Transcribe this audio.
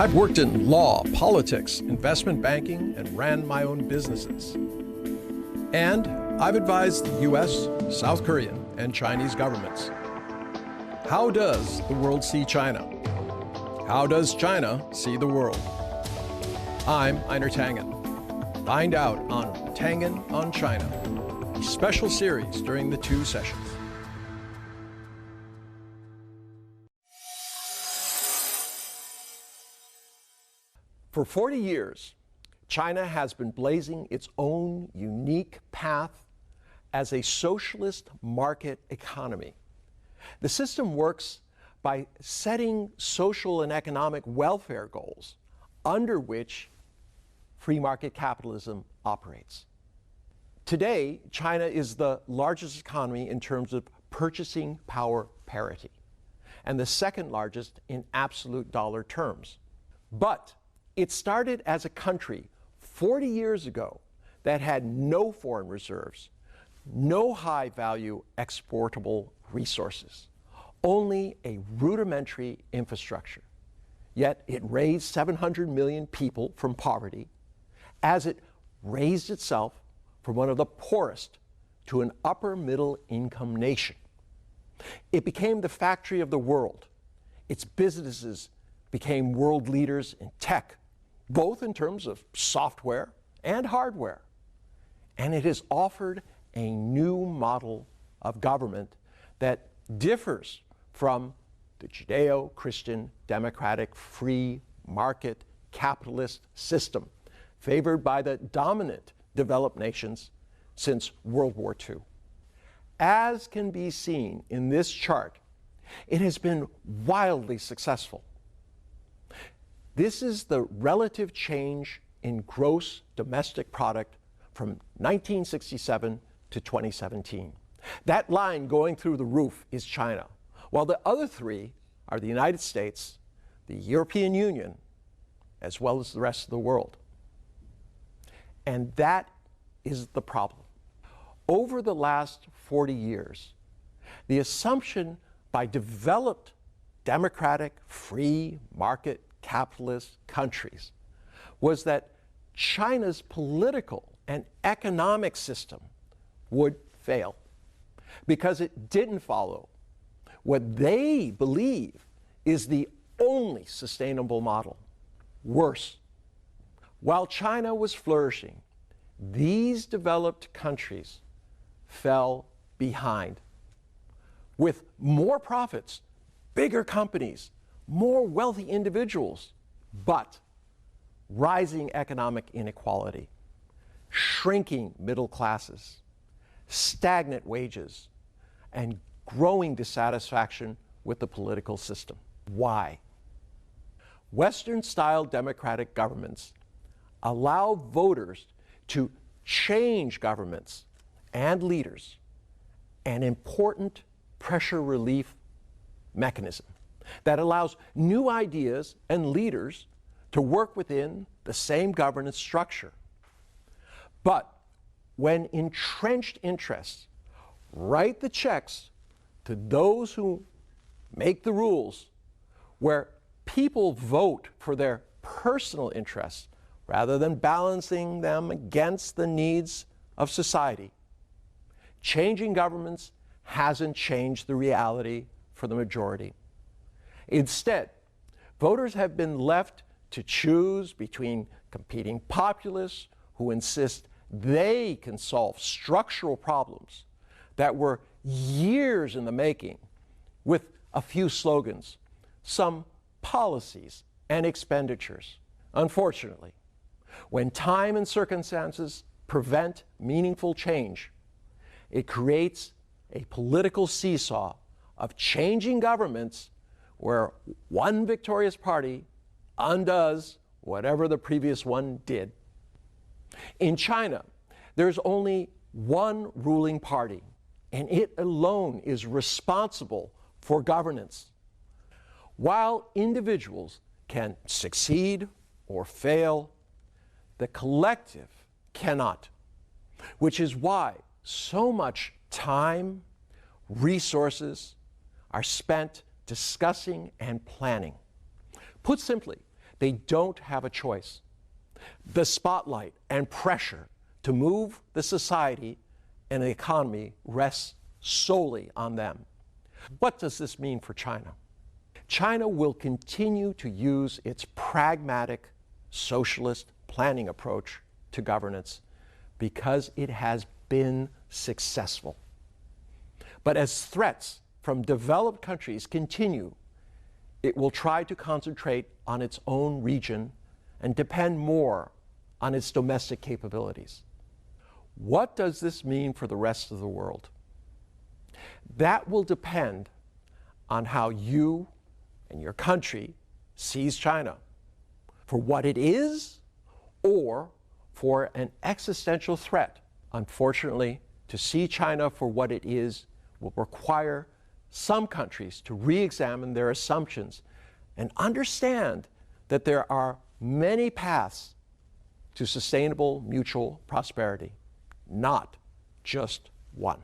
I've worked in law, politics, investment banking, and ran my own businesses. And I've advised the US, South Korean, and Chinese governments. How does the world see China? How does China see the world? I'm Einar Tangen. Find out on Tangen on China, a special series during the 2 sessions. For 40 years, China has been blazing its own unique path as a socialist market economy. The system works by setting social and economic welfare goals under which free market capitalism operates. Today, China is the largest economy in terms of purchasing power parity, and the second largest in absolute dollar terms. But it started as a country 40 years ago that had no foreign reserves, no high-value exportable resources, only a rudimentary infrastructure. Yet it raised 700 million people from poverty as it raised itself from one of the poorest to an upper middle income nation. It became the factory of the world. Its businesses became world leaders in tech, both in terms of software and hardware. And it has offered a new model of government that differs from the Judeo-Christian democratic free market capitalist system favored by the dominant developed nations since World War II. As can be seen in this chart, it has been wildly successful. This is the relative change in gross domestic product from 1967 to 2017. That line going through the roof is China, while the other three are the United States, the European Union, as well as the rest of the world. And that is the problem. Over the last 40 years, the assumption by developed democratic free market capitalist countries was that China's political and economic system would fail because it didn't follow what they believe is the only sustainable model. Worse, while China was flourishing, these developed countries fell behind. With more profits, bigger companies, more wealthy individuals, but rising economic inequality, shrinking middle classes, stagnant wages, and growing dissatisfaction with the political system. Why? Western-style democratic governments allow voters to change governments and leaders, an important pressure relief mechanism that allows new ideas and leaders to work within the same governance structure. But when entrenched interests write the checks to those who make the rules, where people vote for their personal interests rather than balancing them against the needs of society, changing governments hasn't changed the reality for the majority. Instead, voters have been left to choose between competing populists who insist they can solve structural problems that were years in the making with a few slogans, some policies and expenditures. Unfortunately, when time and circumstances prevent meaningful change, it creates a political seesaw of changing governments where one victorious party undoes whatever the previous one did. In China, there's only one ruling party, and it alone is responsible for governance. While individuals can succeed or fail, the collective cannot, which is why so much time, resources are spent discussing and planning. Put simply, They don't have a choice. The spotlight and pressure to move the society and the economy rests solely on them. What does this mean for China? China will continue to use its pragmatic socialist planning approach to governance because it has been successful. But as threats from developed countries continue, it will try to concentrate on its own region and depend more on its domestic capabilities. What does this mean for the rest of the world? That will depend on how you and your country sees China, for what it is or for an existential threat. Unfortunately, to see China for what it is will require some countries to re-examine their assumptions and understand that there are many paths to sustainable mutual prosperity, not just one.